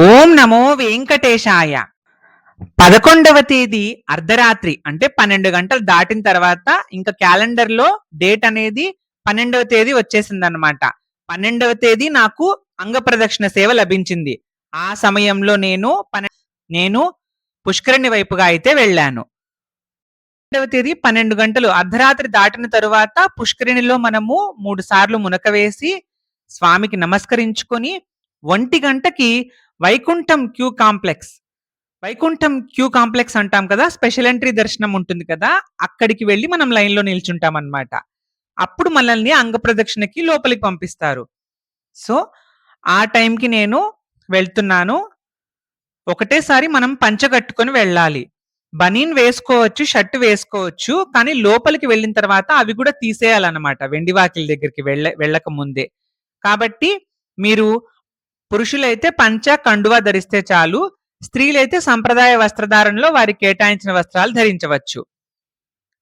ఓం నమో వెంకటేశాయ. 11వ తేదీ అర్ధరాత్రి అంటే 12 గంటలు దాటిన తర్వాత ఇంకా క్యాలెండర్‌లో డేట్ అనేది 12వ తేదీ వచ్చేసిందనమాట. 12వ తేదీ నాకు అంగప్రదక్షిణ సేవ లభించింది. ఆ సమయంలో నేను పుష్కరిణి వైపుగా అయితే వెళ్ళాను. 12వ తేదీ 12 గంటలు అర్ధరాత్రి దాటిన తరువాత పుష్కరిణిలో మనము 3 సార్లు మునక వేసి స్వామికి నమస్కరించుకొని 1 గంటకి Vaikuntham queue complex Vaikuntham queue complex అంటాం కదా! స్పెషల్ ఎంట్రీ దర్శనం ఉంటుంది కదా! అక్కడికి వెళ్లి మనం లైన్‌లో నిల్చుంటామనమాట. అప్పుడు మనల్ని అంగప్రదక్షిణకి లోపలికి పంపిస్తారు. సో, ఆ టైంకి నేను వెళ్తున్నాను. ఒకటేసారి మనం పంచ కట్టుకొని వెళ్ళాలి. బనీన్ వేసుకోవచ్చు, షర్ట్ వేసుకోవచ్చు. కానీ లోపలికి వెళ్ళిన తర్వాత అవి కూడా తీసేయాలన్నమాట. వెండి వాకిలి దగ్గరికి వెళ్ళక ముందే. కాబట్టి మీరు పురుషులైతే పంచ, కండువా ధరిస్తే చాలు. స్త్రీలైతే సంప్రదాయ వస్త్రధారణలో వారికి కేటాయించిన వస్త్రాలు ధరించవచ్చు.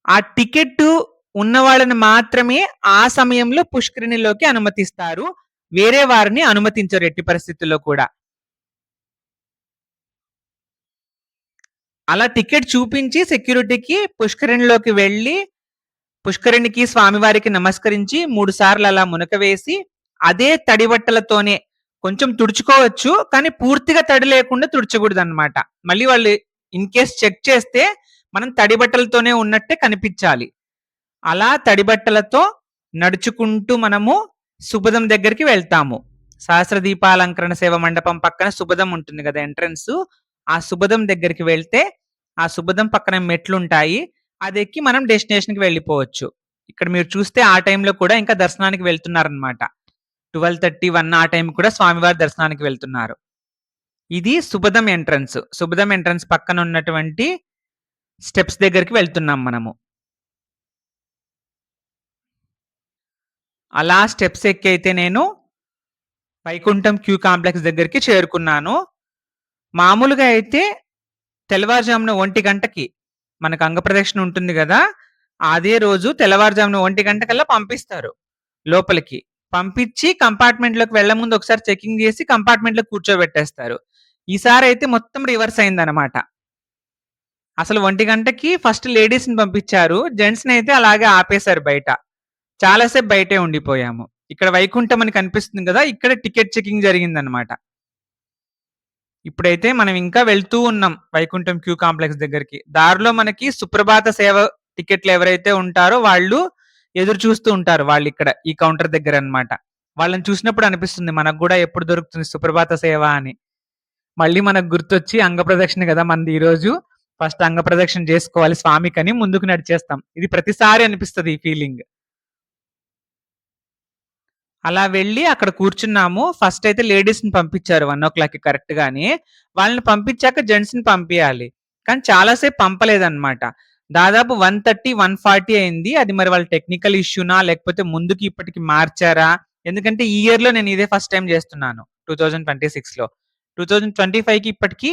ఆ టికెట్టు ఉన్న వాళ్ళని మాత్రమే ఆ సమయంలో పుష్కరిణిలోకి అనుమతిస్తారు. వేరే వారిని అనుమతించరు ఎట్టి పరిస్థితుల్లో కూడా. అలా టికెట్ చూపించి సెక్యూరిటీకి పుష్కరిణిలోకి వెళ్ళి, పుష్కరిణికి స్వామివారికి నమస్కరించి 3 సార్లు అలా మునక వేసి, అదే తడి బట్టలతోనే కొంచెం తుడుచుకోవచ్చు. కానీ పూర్తిగా తడి లేకుండా తుడచకూడదనమాట. మళ్ళీ వాళ్ళు ఇన్ కేస్ చెక్ చేస్తే మనం తడి బట్టలతోనే ఉన్నట్టే కనిపించాలి. అలా తడి బట్టలతో నడుచుకుంటూ మనము సుబదం దగ్గరికి వెళ్తాము. సహస్ర దీపాలంకరణ సేవ మండపం పక్కన సుబదం ఉంటుంది కదా ఎంట్రన్స్. ఆ సుబదం దగ్గరికి వెళ్తే ఆ సుబదం పక్కన మెట్లుంటాయి. అదెక్కి మనం డెస్టినేషన్‌కి వెళ్ళిపోవచ్చు. ఇక్కడ మీరు చూస్తే ఆ టైంలో కూడా ఇంకా దర్శనానికి వెళ్తున్నారనమాట. 12:30, 1 ఆ టైంకి కూడా స్వామివారి దర్శనానికి వెళ్తున్నారు. ఇది సుబదం ఎంట్రన్స్. సుబదం ఎంట్రన్స్ పక్కన ఉన్నటువంటి స్టెప్స్ దగ్గరికి వెళ్తున్నాం మనము. అలా స్టెప్స్ ఎక్కి అయితే నేను వైకుంఠం క్యూ కాంప్లెక్స్ దగ్గరికి చేరుకున్నాను. మామూలుగా అయితే తెల్లవారుజామున 1 గంటకి మనకు అంగప్రదక్షిణ ఉంటుంది గదా! అదే రోజు తెల్లవారుజామున 1 గంటకల్లా పంపిస్తారు లోపలికి. పంపించి కంపార్ట్మెంట్‌లోకి వెళ్ళముందు ఒకసారి చెకింగ్ జేసి కంపార్ట్మెంట్‌లో కూర్చోబెట్టేస్తారు. ఈసారైతే మొత్తం రివర్స్ అయిందనమాట. అసలు 1 గంటకి ఫస్ట్ లేడీస్‌ని పంపించారు. జెంట్స్‌నైతే అలాగే ఆపేశారు బయట. చాలా సేపు బయటే ఉండిపోయాము. ఇక్కడ వైకుంఠం అని కనిపిస్తుంది గదా! ఇక్కడ టికెట్ చెకింగ్ జరిగిందనమాట. ఇప్పుడైతే మనం ఇంకా వెళ్తూ ఉన్నాం వైకుంఠం క్యూ కాంప్లెక్స్ దగ్గరికి. దారిలో మనకి సుప్రభాత సేవ టికెట్లు ఎవరైతే ఉంటారో వాళ్ళు ఎదురు చూస్తూ ఉంటారు. వాళ్ళిక్కడ ఈ కౌంటర్ దగ్గరనమాట. వాళ్ళని చూసినప్పుడు అనిపిస్తుంది మనకు గూడా ఎప్పుడు దొరుకుతుంది సుప్రభాత సేవ అని. మళ్ళీ మనకు గుర్తొచ్చి అంగప్రదక్షిణ గదా! మనది ఈరోజు. ఫస్ట్ అంగప్రదక్షిణ జేసుకోవాలి స్వామికని ముందుకు నడిచేస్తాం. ఇది ప్రతిసారి అనిపిస్తది ఈ ఫీలింగ్. అలా వెళ్ళి అక్కడ కూర్చున్నాము. ఫస్ట్ అయితే లేడీస్‌ని పంపించారు 1:00కి కరెక్ట్‌గాని. వాళ్ళని పంపించాక జెంట్స్‌ని పంపియాలి. కానీ చాలా సేపు పంపలేదన్నమాట. దాదాపు 1:30, 1:40 అయింది. అది మరి వాళ్ళ టెక్నికల్ ఇష్యూనా? లేకపోతే ముందుకి ఇప్పటికి మార్చారా? ఎందుకంటే ఈ ఇయర్‌లో నేను ఇదే ఫస్ట్ టైమ్ చేస్తున్నాను. 2026లో. 2025కి ఇప్పటికి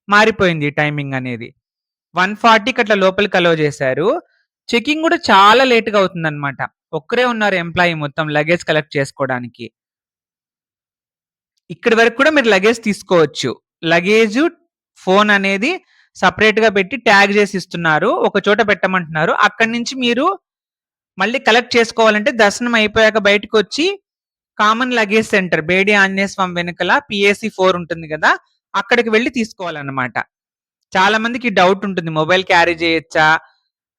మారిపోయింది ఈ టైమింగ్ అనేది. 1:40కి అట్లా లోపలికి అలో చేశారు. చెకింగ్ కూడా చాలా లేట్‌గా అవుతుందన్నమాట. ఒక్కరే ఉన్నారు ఎంప్లాయీ మొత్తం లగేజ్ కలెక్ట్ చేసుకోవడానికి. ఇక్కడి వరకు కూడా మీరు లగేజ్ తీసుకోవచ్చు. లగేజు, ఫోన్ అనేది సెపరేట్‌గా పెట్టి ట్యాగ్ చేసి ఇస్తున్నారు. ఒక చోట పెట్టమంటున్నారు. అక్కడి నుంచి మీరు మళ్ళీ కలెక్ట్ చేసుకోవాలంటే దర్శనం అయిపోయాక బయటకొచ్చి common luggage centre Bedi Anjaneya Swamy వెనకల పీఏసీ 4 ఉంటుంది కదా! అక్కడికి వెళ్లి తీసుకోవాలన్నమాట. చాలా మందికి డౌట్ ఉంటుంది. మొబైల్ క్యారీ చేయొచ్చా?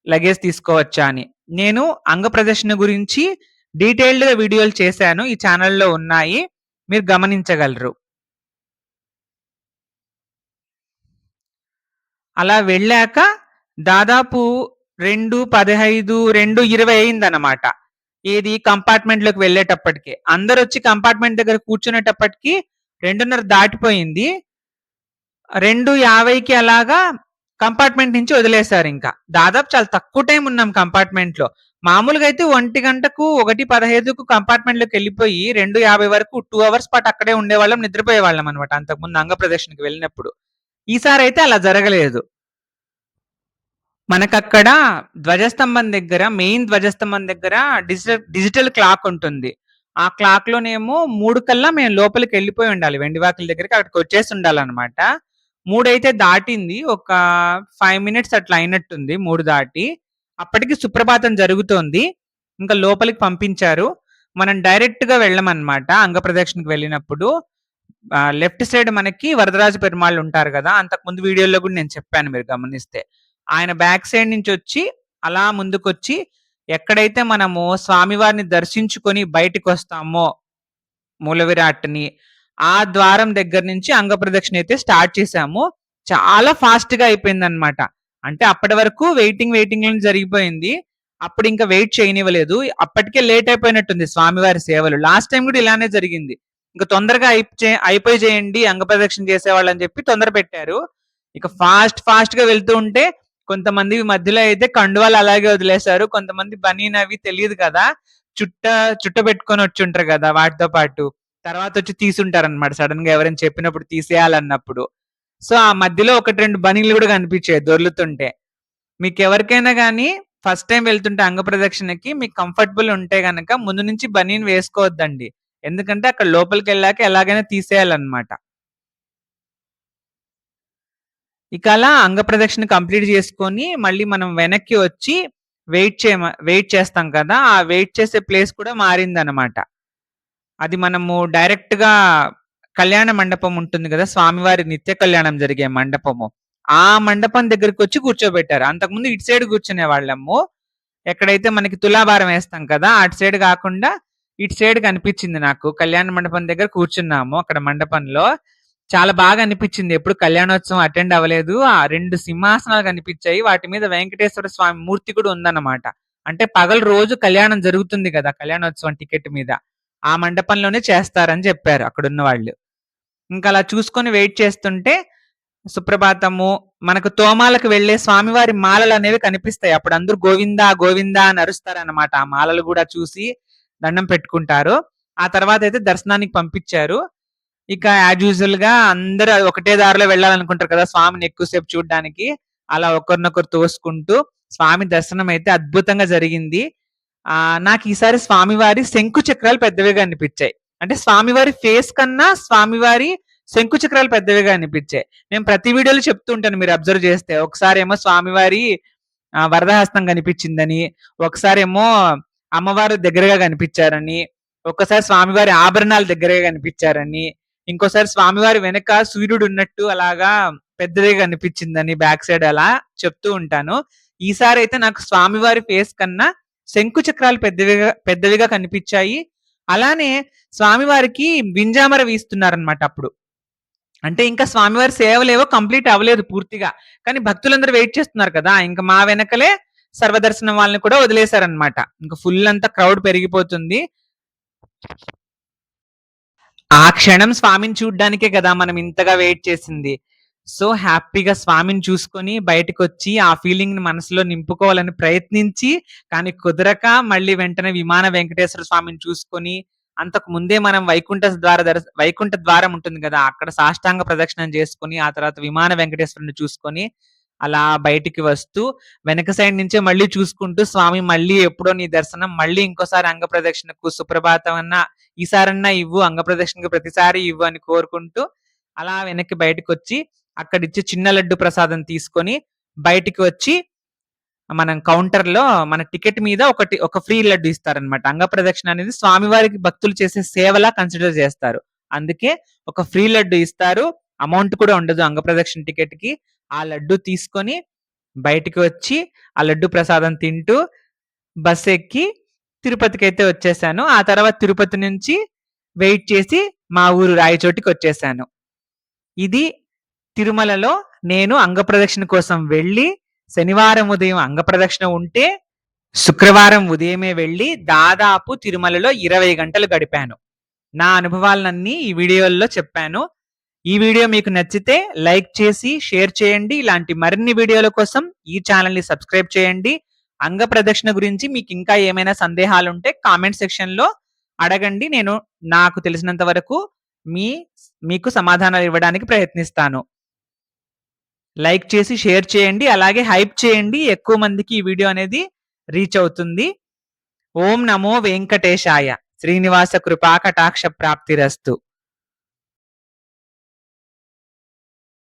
లగేజ్ తీసుకోవచ్చా అని. నేను అంగప్రదర్శన గురించి డీటెయిల్డ్‌గా వీడియోలు చేశాను. ఈ ఛానెల్‌లో ఉన్నాయి. మీరు గమనించగలరు. అలా వెళ్ళాక దాదాపు 2:15, 2:20 అయిందనమాట. ఏది కంపార్ట్మెంట్‌లోకి వెళ్ళేటప్పటికి. అందరొచ్చి కంపార్ట్మెంట్ దగ్గర కూర్చునేటప్పటికి 2:30 దాటిపోయింది. 2:50కి అలాగా కంపార్ట్మెంట్ నుంచి వదిలేసారింక. దాదాపు చాలా తక్కువ టైం ఉన్నాం కంపార్ట్మెంట్‌లో. మామూలుగా అయితే 1 గంటకు 1:15కు కంపార్ట్మెంట్‌లోకెళ్ళిపోయి 2:50 వరకు 2 అవర్స్ పాటు అక్కడే ఉండేవాళ్ళం. నిద్రపోయేవాళ్ళం అనమాట అంతకుముందు అంగప్రదర్శనకి వెళ్ళినప్పుడు. ఈసారైతే అలా జరగలేదు. మనకక్కడ ధ్వజస్తంభం దగ్గర మెయిన్ ధ్వజస్తంభం దగ్గర డిజిటల్ క్లాక్ ఉంటుంది. ఆ క్లాక్‌లోనేమో 3 కల్లా మేము లోపలికెళ్ళిపోయి ఉండాలి. వెండివాకిలి దగ్గరికి అక్కడికొచ్చేసి ఉండాలనమాట. 3 అయితే దాటింది. ఒక 5 మినిట్స్ అట్లా అయినట్టుంది 3 దాటి. అప్పటికి సుప్రభాతం జరుగుతోంది. ఇంకా లోపలికి పంపించారు. మనం డైరెక్ట్‌గా వెళ్ళమనమాట అంగప్రదక్షిణకి వెళ్ళినప్పుడు. లెఫ్ట్ సైడ్ మనకి వరదరాజ పెరుమాళ్ళు ఉంటారు గదా! అంతకుముందు వీడియోలో గూడా నేను చెప్పాను మీరు గమనిస్తే. ఆయన బ్యాక్ సైడ్ నుంచొచ్చి అలా ముందుకొచ్చి ఎక్కడైతే మనము స్వామివారిని దర్శించుకొని బయటికొస్తామో మూల విరాట్‌ని, ఆ ద్వారం దగ్గర నుంచి అంగప్రదక్షిణ అయితే స్టార్ట్ చేశాము. చాలా ఫాస్ట్‌గా అయిపోయిందనమాట. అంటే అప్పటి వరకు వెయిటింగ్‌లోనే జరిగిపోయింది. అప్పుడింక వెయిట్ చేయనివ్వలేదు. అప్పటికే లేట్ అయిపోయినట్టుంది స్వామివారి సేవలు. లాస్ట్ టైమ్ గూడా ఇలానే జరిగింది. ఇంక తొందరగా అయిపోయి చేయండి అంగప్రదక్షిణ చేసేవాళ్ళని చెప్పి తొందర పెట్టారు. ఇక ఫాస్ట్‌గా వెళ్తూ ఉంటే కొంతమంది మధ్యలో అయితే కండువాలు అలాగే వదిలేశారు. కొంతమంది బనీన్ అవి తెలీదు కదా! చుట్ట చుట్టబెట్టుకొని వచ్చుంటారు గదా! వాటితో పాటు. తర్వాతొచ్చి తీసుంటారనమాట. సడెన్‌గా ఎవరైనా చెప్పినప్పుడు తీసేయాలన్నప్పుడు. సో, ఆ మధ్యలో 1, 2 బనీన్‌లు గూడా కనిపించాయి దొర్లుతుంటే. మీకెవరికైనా గానీ ఫస్ట్ టైమ్ వెళ్తుంటే అంగప్రదక్షిణకి మీకు కంఫర్టబుల్ ఉంటే గనక ముందు నుంచి బనీన్ వేసుకోవద్దండి. ఎందుకంటే అక్కడ లోపలికెళ్ళాక ఎలాగైనా తీసేయాలన్నమాట. ఇక అలా అంగప్రదక్షిణ కంప్లీట్ చేసుకొని మళ్ళీ మనం వెనక్కి వచ్చి వెయిట్ చేస్తాం కదా! ఆ వెయిట్ చేసే ప్లేస్ కూడా మారిందనమాట. అది మనము డైరెక్ట్‌గా కళ్యాణ మండపం ఉంటుంది గదా! స్వామివారి నిత్య కళ్యాణం జరిగే మండపము. ఆ మండపం దగ్గరకొచ్చి కూర్చోబెట్టారు. అంతకుముందు ఇటు సైడ్ కూర్చునేవాళ్ళము. ఎక్కడైతే మనకి తులాభారం వేస్తాం కదా! అటు సైడ్ కాకుండా ఇటు సైడ్ కనిపించింది నాకు. కళ్యాణ మండపం దగ్గర కూర్చున్నాము అక్కడ మండపంలో. చాలా బాగా అనిపించింది. ఎప్పుడు కళ్యాణోత్సవం అటెండ్ అవ్వలేదు. ఆ 2 సింహాసనాలు కనిపించాయి. వాటి మీద వెంకటేశ్వర స్వామి మూర్తి కూడా ఉందన్నమాట. అంటే పగలు రోజు కళ్యాణం జరుగుతుంది గదా! కళ్యాణోత్సవం టికెట్ మీద. ఆ మండపంలోనే చేస్తారని చెప్పారు అక్కడున్న వాళ్ళు. ఇంకా అలా చూసుకొని వెయిట్ చేస్తుంటే సుప్రభాతము, మనకు తోమాలకు వెళ్ళే స్వామివారి మాలలనేవి కనిపిస్తాయి. అప్పుడు అందరూ గోవిందా, గోవిందా అని అరుస్తారనమాట. ఆ మాలలు గూడా చూసి దండం పెట్టుకుంటారు. ఆ తర్వాతయితే దర్శనానికి పంపించారు. ఇక యాజ్ యూజువల్‌గా అందరూ ఒకటే దారిలో వెళ్ళాలనుకుంటారు కదా! స్వామిని ఎక్కువ సేపు చూడ్డానికి. అలా ఒకరినొకరు తోసుకుంటూ స్వామి దర్శనం అయితే అద్భుతంగా జరిగింది. నాకు ఈసారి స్వామివారి శంకు చక్రాలు పెద్దవిగా అనిపిచ్చాయి. అంటే స్వామివారి ఫేస్ కన్నా స్వామివారి శంకు చక్రాలు పెద్దవిగా అనిపిచ్చాయి. నేను ప్రతి వీడియోలో చెప్తూ ఉంటాను మీరు అబ్జర్వ్ చేస్తే. ఒకసారేమో స్వామివారి వరదహస్తం కనిపించిందని, ఒకసారేమో అమ్మవారు దగ్గరగా కనిపించారని, ఒక్కసారి స్వామివారి ఆభరణాలు దగ్గరగా కనిపించారని, ఇంకోసారి స్వామివారి వెనక సూర్యుడు ఉన్నట్టు అలాగా పెద్దదిగా కనిపించిందని బ్యాక్ సైడ్ అలా చెప్తూ ఉంటాను. ఈసారి అయితే నాకు స్వామివారి ఫేస్ కన్నా శంకు చక్రాలు పెద్దవిగా కనిపించాయి. అలానే స్వామివారికి వింజామర వీస్తున్నారనమాట అప్పుడు. అంటే ఇంకా స్వామివారి సేవలేవో కంప్లీట్ అవ్వలేదు పూర్తిగా. కానీ భక్తులందరూ వెయిట్ చేస్తున్నారు కదా! ఇంక మా వెనకలే సర్వదర్శనం వాళ్ళని కూడా వదిలేశారనమాట. ఇంక ఫుల్ అంతా క్రౌడ్ పెరిగిపోతుంది. ఆ క్షణం స్వామిని చూడ్డానికే కదా మనం ఇంతగా వెయిట్ చేసింది. సో, హ్యాపీగా స్వామిని చూసుకొని బయటకొచ్చి, ఆ ఫీలింగ్‌ని మనసులో నింపుకోవాలని ప్రయత్నించి, కానీ కుదరక మళ్ళీ వెంటనే విమాన వెంకటేశ్వర స్వామిని చూసుకొని, అంతకు ముందే మనం వైకుంఠ ద్వారం ఉంటుంది గదా! అక్కడ సాష్టాంగ ప్రదక్షిణం చేసుకొని, ఆ తర్వాత విమాన వెంకటేశ్వరుడిని చూసుకొని, అలా బయటికి వస్తూ, వెనక సైడ్ నుంచే మళ్ళీ చూసుకుంటూ, స్వామి మళ్ళీ ఎప్పుడో నీ దర్శనం, మళ్ళీ ఇంకోసారి అంగ ప్రదక్షిణకు సుప్రభాతం అన్నా, ఈసారన్నా ఇవ్వు, అంగ ప్రదక్షిణకు ప్రతిసారి ఇవ్వు అని కోరుకుంటూ, అలా వెనక్కి బయటకొచ్చి, అక్కడిచ్చే చిన్న లడ్డు ప్రసాదం తీసుకొని, బయటికి వచ్చి మనం కౌంటర్‌లో మన టికెట్ మీద ఒక ఫ్రీ లడ్డు ఇస్తారనమాట. అంగ ప్రదక్షిణ అనేది స్వామివారికి భక్తులు చేసే సేవలా కన్సిడర్ చేస్తారు. అందుకే ఒక ఫ్రీ లడ్డు ఇస్తారు. అమౌంట్ కూడా ఉండదు అంగ ప్రదక్షిణ టికెట్‌కి. ఆ లడ్డు తీసుకొని బయటికి వచ్చి, ఆ లడ్డు ప్రసాదం తింటూ బస్సెక్కి తిరుపతికైతే వచ్చేసాను. ఆ తర్వాత తిరుపతి నుంచి వెయిట్ చేసి మా ఊరు రాయచోటికొచ్చేసాను. ఇది తిరుమలలో నేను అంగప్రదక్షిణ కోసం వెళ్ళి, శనివారం ఉదయం అంగప్రదక్షిణ ఉంటే, శుక్రవారం ఉదయమే వెళ్ళి దాదాపు తిరుమలలో 20 గంటలు గడిపాను. నా అనుభవాలనన్నీ ఈ వీడియోల్లో చెప్పాను. ఈ వీడియో మీకు నచ్చితే లైక్ చేసి, షేర్ చేయండి. ఇలాంటి మరిన్ని వీడియోల కోసం ఈ ఛానెల్‌ని సబ్స్క్రైబ్ చేయండి. అంగప్రదక్షిణ గురించి మీకింకా ఏమైనా సందేహాలుంటే కామెంట్ సెక్షన్‌లో అడగండి. నేను నాకు తెలిసినంత వరకు మీ మీకు సమాధానాలు ఇవ్వడానికి ప్రయత్నిస్తాను. లైక్ చేసి షేర్ చేయండి. అలాగే హైప్ చేయండి. ఎక్కువ మందికి ఈ వీడియో అనేది రీచ్ అవుతుంది. ఓం నమో వెంకటేశాయ. శ్రీనివాస కృపా కటాక్ష ప్రాప్తిరస్తు.